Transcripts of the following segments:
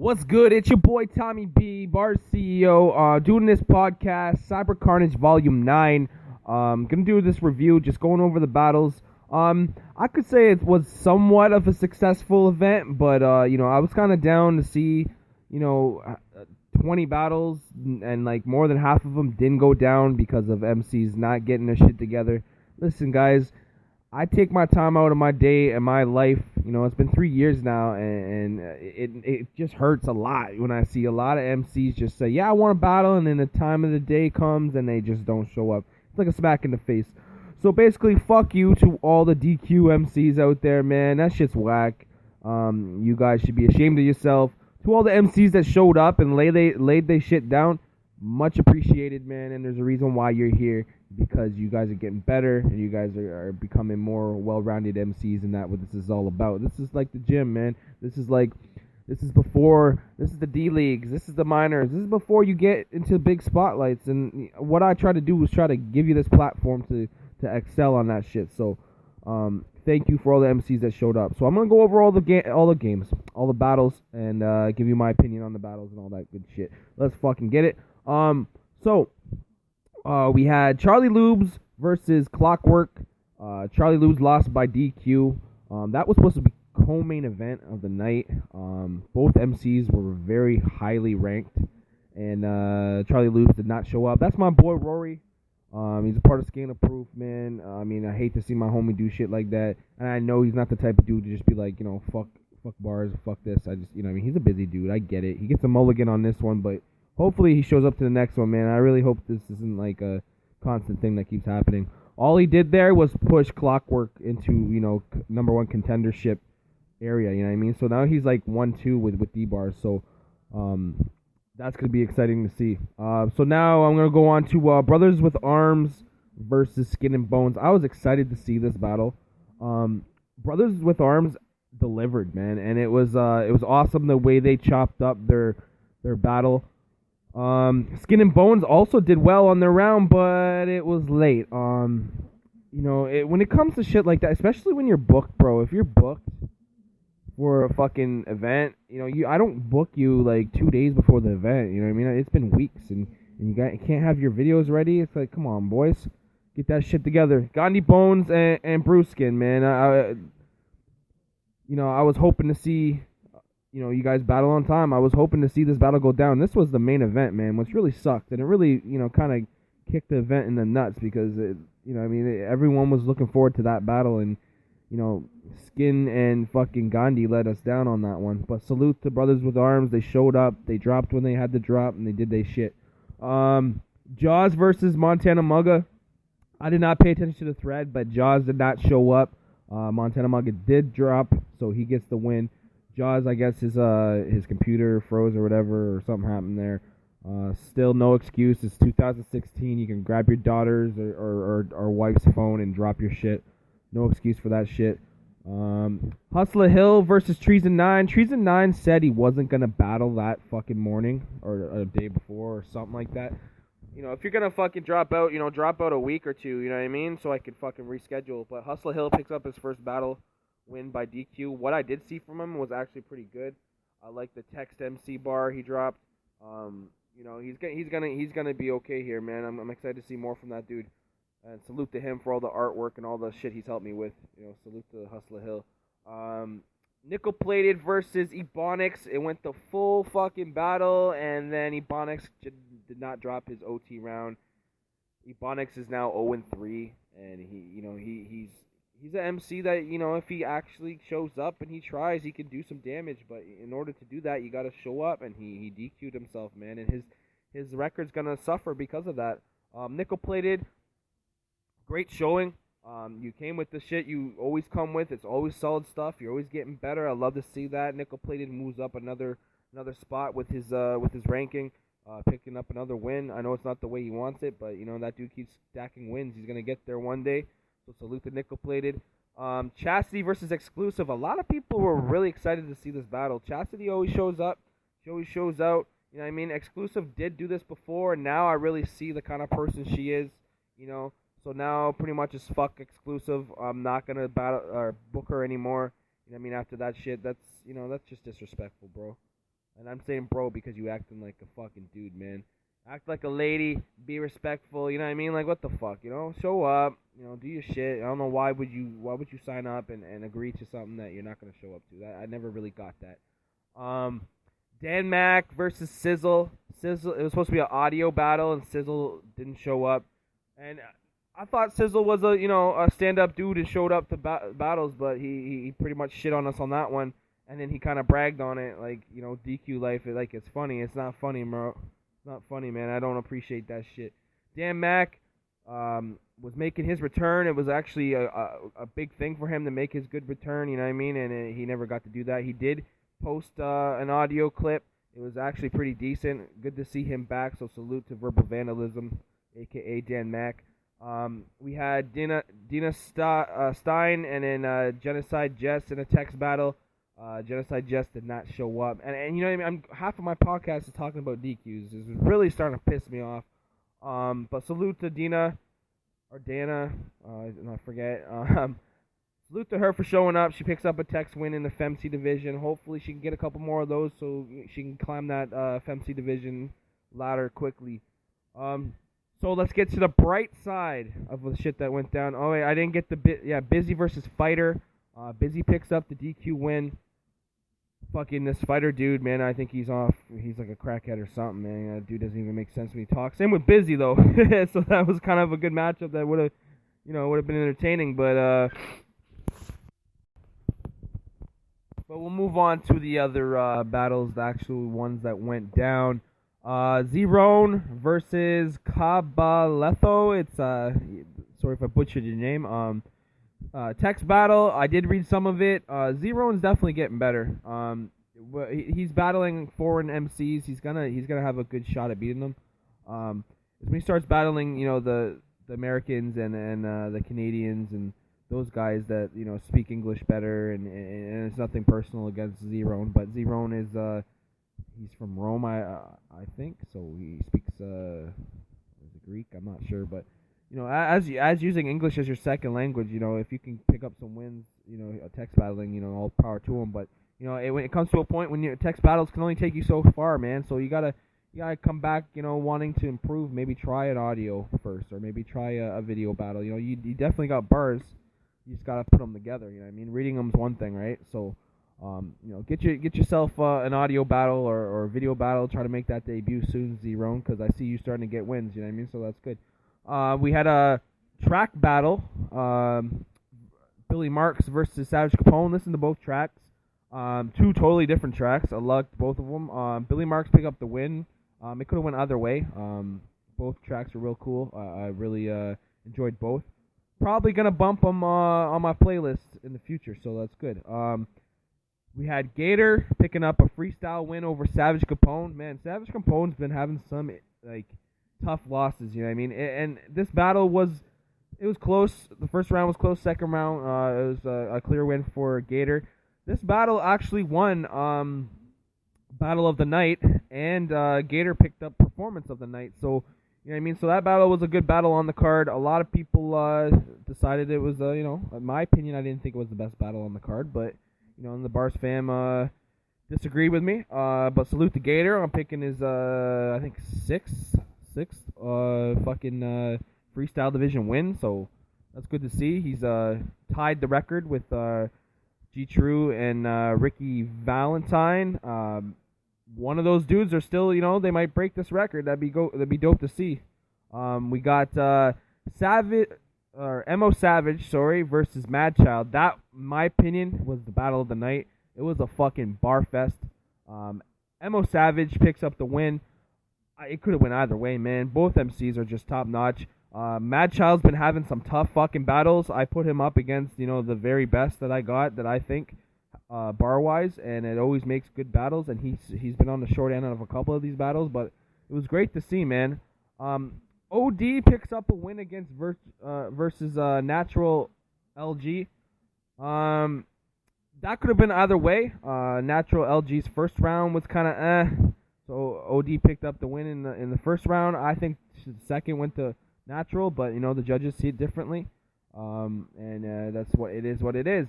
What's good? It's your boy Tommy B, Bar CEO, doing this podcast, Cyber Carnage Volume 9. Gonna do this review, just going over the battles. I could say it was somewhat of a successful event, but, I was kind of down to see, 20 battles, and, more than half of them didn't go down because of MCs not getting their shit together. Listen, guys, I take my time out of my day and my life. It's been 3 years now, and it just hurts a lot when I see a lot of MCs just say, yeah, I want to battle, and then the time of the day comes and they just don't show up. It's like a smack in the face. So basically, fuck you to all the DQ MCs out there, man. That shit's whack. You guys should be ashamed of yourself. To all the MCs that showed up and laid they shit down, much appreciated, man, and there's a reason why you're here, because you guys are getting better, and you guys are becoming more well-rounded MCs, and that's what this is all about. This is like the gym, man. This is the D leagues, this is the minors, this is before you get into big spotlights, and what I try to do is try to give you this platform to excel on that shit. So, thank you for all the MCs that showed up. So I'm gonna go over all the games, all the battles, and give you my opinion on the battles and all that good shit. Let's fucking get it. We had Charlie Lubes versus Clockwork. Charlie Lubes lost by DQ. That was supposed to be co-main event of the night. Both MCs were very highly ranked, and Charlie Lubes did not show up. That's my boy Rory. He's a part of Scan of Proof, man. I hate to see my homie do shit like that, and I know he's not the type of dude to just be like, fuck bars, fuck this. He's a busy dude. I get it. He gets a mulligan on this one, but hopefully he shows up to the next one, man. I really hope this isn't like a constant thing that keeps happening. All he did there was push Clockwork into, number one contendership area, you know what I mean? So now he's like 1-2 with D-bars, so that's going to be exciting to see. So now I'm going to go on to Brothers with Arms versus Skin and Bones. I was excited to see this battle. Brothers with Arms delivered, man, and it was awesome the way they chopped up their battle. Skin and Bones also did well on their round, but it was late. When it comes to shit like that, especially when you're booked, bro, if you're booked for a fucking event, I don't book you like 2 days before the event, you know what I mean? It's been weeks, and you can't have your videos ready. It's like, come on, boys, get that shit together. Gandhi Bones and Brewskin, man. I was hoping to see, you guys battle on time. I was hoping to see this battle go down. This was the main event, man, which really sucked, and it really, kind of kicked the event in the nuts, because everyone was looking forward to that battle, and Skin and fucking Gandhi let us down on that one. But salute to Brothers with Arms. They showed up. They dropped when they had to drop, and they did their shit. Jaws versus Montana Mugga. I did not pay attention to the thread, but Jaws did not show up. Montana Mugga did drop, so he gets the win. Jaws, I guess his computer froze or whatever, or something happened there. Still no excuse. It's 2016. You can grab your daughter's or wife's phone and drop your shit. No excuse for that shit. Hustler Hill versus Treason 9. Treason 9 said he wasn't going to battle that fucking morning or a day before or something like that. If you're going to fucking drop out, drop out a week or two, you know what I mean? So I could fucking reschedule. But Hustler Hill picks up his first battle, win by DQ. What I did see from him was actually pretty good. I like the text MC bar he dropped. He's gonna be okay here, man. I'm excited to see more from that dude. And salute to him for all the artwork and all the shit he's helped me with. Salute to Hustler Hill. Nickel Plated versus Ebonics. It went the full fucking battle, and then Ebonics did not drop his OT round. Ebonics is now 0-3, and he's an MC that, if he actually shows up and he tries, he can do some damage. But in order to do that, you got to show up, and he DQ'd himself, man. And his record's going to suffer because of that. Nickel Plated, great showing. You came with the shit you always come with. It's always solid stuff. You're always getting better. I love to see that. Nickel Plated moves up another spot with his ranking, picking up another win. I know it's not the way he wants it, but that dude keeps stacking wins. He's gonna get there one day. So salute to Nickel Plated. Chastity versus Exclusive. A lot of people were really excited to see this battle. Chastity always shows up. She always shows out. You know what I mean? Exclusive did do this before, and now I really see the kind of person she is. So now pretty much it's fuck Exclusive. I'm not gonna battle or book her anymore. You know what I mean? After that shit, that's just disrespectful, bro. And I'm saying bro because you acting like a fucking dude, man. Act like a lady, be respectful, you know what I mean? Like what the fuck, you know? Show up, you know, do your shit. I don't know why would you sign up and agree to something that you're not gonna show up to. I never really got that. Dan Mac versus Sizzle. Sizzle, it was supposed to be an audio battle and Sizzle didn't show up. And I thought Sizzle was a stand-up dude and showed up to battles, but he pretty much shit on us on that one. And then he kind of bragged on it, like, DQ life, like it's funny. It's not funny, bro. It's not funny, man. I don't appreciate that shit. Dan Mac was making his return. It was actually a big thing for him to make his good return, you know what I mean? And he never got to do that. He did post an audio clip. It was actually pretty decent. Good to see him back, so salute to Verbal Vandalism, a.k.a. Dan Mac. We had Dina Stein and then Genocide Jess in a text battle. Genocide Jess did not show up. And you know what I mean? Half of my podcast is talking about DQs. This is really starting to piss me off. But salute to Dina, or Dana, I forget. Salute to her for showing up. She picks up a text win in the FEMC division. Hopefully she can get a couple more of those so she can climb that FEMC division ladder quickly. So let's get to the bright side of the shit that went down. Oh wait, I didn't get the Busy versus Fighter. Busy picks up the DQ win. Fucking this Fighter dude, man, I think he's off. He's like a crackhead or something, man. That dude doesn't even make sense when he talks. Same with Busy though. So that was kind of a good matchup that would have been entertaining, but we'll move on to the other battles, the actual ones that went down. Zerone versus Cabaleto. It's sorry if I butchered your name. Text battle. I did read some of it. Zerone's definitely getting better. He's battling foreign MCs. He's gonna have a good shot at beating them. When he starts battling, the Americans and the Canadians and those guys that speak English better, and it's nothing personal against Zerone, but Zerone is he's from Rome, I think, so he speaks Greek. I'm not sure, but as using English as your second language, if you can pick up some wins, text battling, all power to them. But when it comes to a point when text battles can only take you so far, man. So you gotta come back, wanting to improve. Maybe try an audio first, or maybe try a video battle. You definitely got bars. You just gotta put them together. You know what I mean? Reading them's one thing, right? So get yourself an audio battle or a video battle. Try to make that debut soon, Zerone, because I see you starting to get wins. You know what I mean? So that's good. We had a track battle. Billy Marks versus Savage Capone. Listen to both tracks. Two totally different tracks. I liked both of them. Billy Marks picked up the win. It could have went either way. Both tracks were real cool. I really enjoyed both. Probably gonna bump them on my playlist in the future, so that's good. We had Gator picking up a freestyle win over Savage Capone. Man, Savage Capone's been having some tough losses, you know what I mean? And this battle was close. The first round was close. Second round, it was a clear win for Gator. This battle actually won Battle of the Night, and Gator picked up Performance of the Night. So, you know what I mean? So that battle was a good battle on the card. A lot of people decided it was, in my opinion, I didn't think it was the best battle on the card, but, and the Bars fam disagreed with me. But salute to Gator. I'm picking his, I think, sixth freestyle division win, so that's good to see. He's tied the record with G True and Ricky Valentine. One of those dudes are still, they might break this record. That'd be dope to see. We got Mo Savage, versus Mad Child. That, in my opinion, was the battle of the night. It was a fucking bar fest. Mo Savage picks up the win. It could have went either way, man. Both MCs are just top notch. Mad Child's been having some tough fucking battles. I put him up against, the very best that I got, that I think, bar wise, and it always makes good battles. And he's been on the short end of a couple of these battles, but it was great to see, man. OD picks up a win against versus Natural LG. That could have been either way. Natural LG's first round was kind of So OD picked up the win in the first round. I think the second went to Natural, but the judges see it differently. And that's what it is. What it is.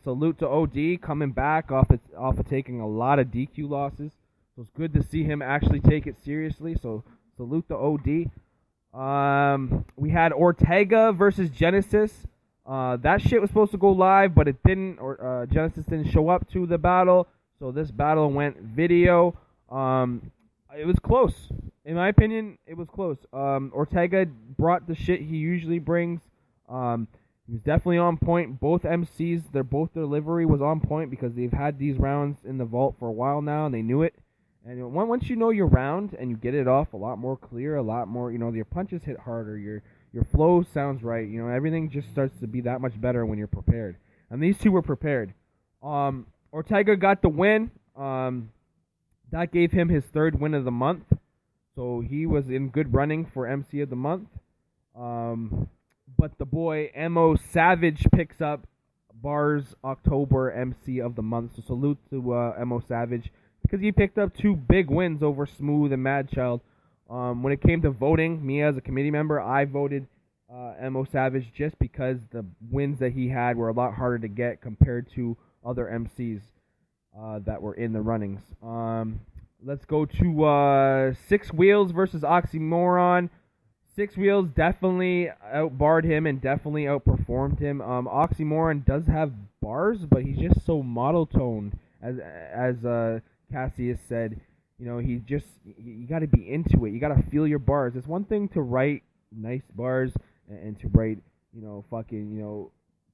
Salute to OD coming back off of taking a lot of DQ losses. So it's good to see him actually take it seriously. So salute to OD. We had Ortega versus Genesis. That shit was supposed to go live, but it didn't. Or Genesis didn't show up to the battle, so this battle went video. It was close. In my opinion, it was close. Ortega brought the shit he usually brings. He was definitely on point. Both MCs, both delivery was on point because they've had these rounds in the vault for a while now, and they knew it. And once you know your round and you get it off a lot more clear, a lot more, your punches hit harder, your flow sounds right, everything just starts to be that much better when you're prepared. And these two were prepared. Ortega got the win. That gave him his third win of the month. So he was in good running for MC of the month. But the boy, Mo Savage, picks up Bars October MC of the month. So salute to Mo Savage, because he picked up two big wins over Smooth and Madchild. When it came to voting, me as a committee member, I voted Mo Savage just because the wins that he had were a lot harder to get compared to other MCs that were in the runnings. Let's go to Six Wheels versus Oxymoron. Six Wheels definitely outbarred him and definitely outperformed him. Oxymoron does have bars, but he's just so monotone, as Cassius said. You got to be into it. You got to feel your bars. It's one thing to write nice bars and to write,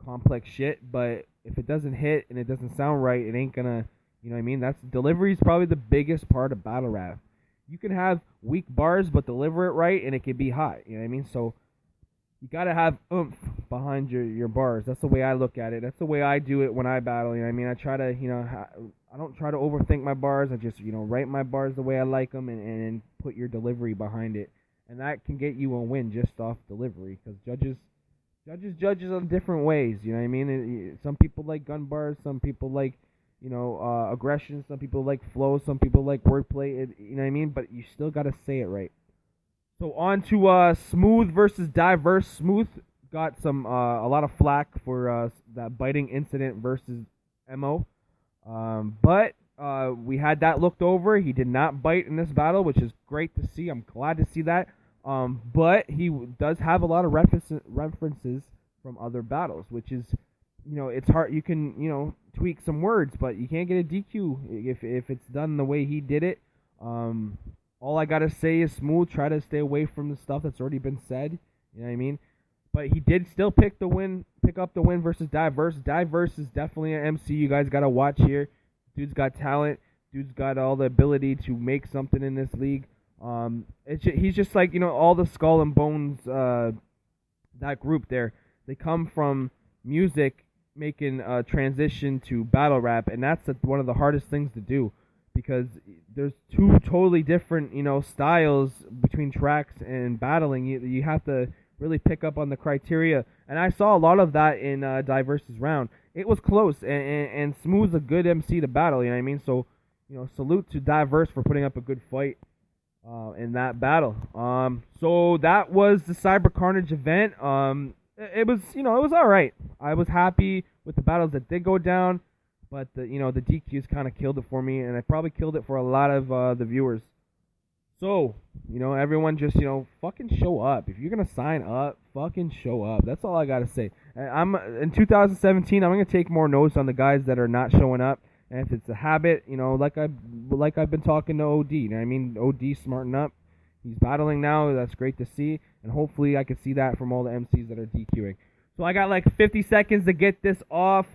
complex shit, but if it doesn't hit and it doesn't sound right, it ain't gonna, That's delivery is probably the biggest part of battle rap. You can have weak bars, but deliver it right, and it can be hot. So you gotta have oomph behind your bars. That's the way I look at it. That's the way I do it when I battle. I try to, I don't try to overthink my bars. I just, write my bars the way I like them, and put your delivery behind it, and that can get you a win just off delivery. Because judges on different ways. Some people like gun bars. Some people like aggression. Some people like flow. Some people like wordplay. But you still gotta say it right. So on to Smooth versus Diverse. Smooth got a lot of flack for that biting incident versus Mo. But we had that looked over. He did not bite in this battle, which is great to see. I'm glad to see that. But he does have a lot of references from other battles, which is, it's hard. You can, tweak some words, but you can't get a DQ if it's done the way he did it. All I gotta say is Smooth. Try to stay away from the stuff that's already been said. You know what I mean? But he did still pick up the win versus Diverse. Diverse is definitely an MC you guys gotta watch here. Dude's got talent. Dude's got all the ability to make something in this league. He's just like, all the Skull and Bones, that group there. They come from music, making a transition to battle rap, and that's one of the hardest things to do, because there's two totally different, styles between tracks and battling. You have to really pick up on the criteria, and I saw a lot of that in Diverse's round. It was close, and Smooth's a good MC to battle, So, salute to Diverse for putting up a good fight in that battle. So that was the Cyber Carnage event. It was, it was all right. I was happy with the battles that did go down, but the DQs kind of killed it for me, and I probably killed it for a lot of the viewers. So, everyone just, fucking show up. If you're gonna sign up, fucking show up. That's all I gotta say. In 2017, I'm gonna take more notes on the guys that are not showing up, and if it's a habit, like I've been talking to OD. OD smarten up. He's battling now. That's great to see. And hopefully I can see that from all the MCs that are DQing. So I got like 50 seconds to get this off.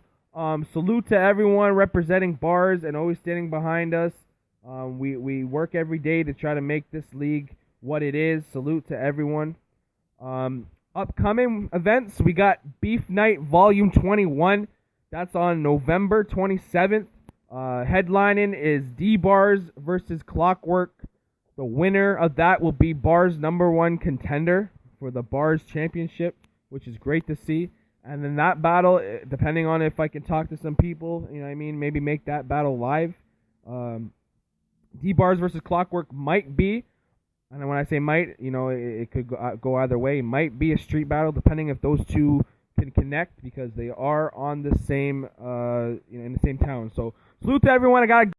Salute to everyone representing bars and always standing behind us. We work every day to try to make this league what it is. Salute to everyone. Upcoming events, we got Beef Night Volume 21. That's on November 27th. Headlining is D-Bars versus Clockwork. The winner of that will be Bars' #1 contender for the Bars Championship, which is great to see. And then that battle, depending on if I can talk to some people, maybe make that battle live. D-Bars versus Clockwork might be And when I say might, it could go either way. Might be a street battle depending if those two can connect because they are on the same, in the same town. So salute to everyone. I got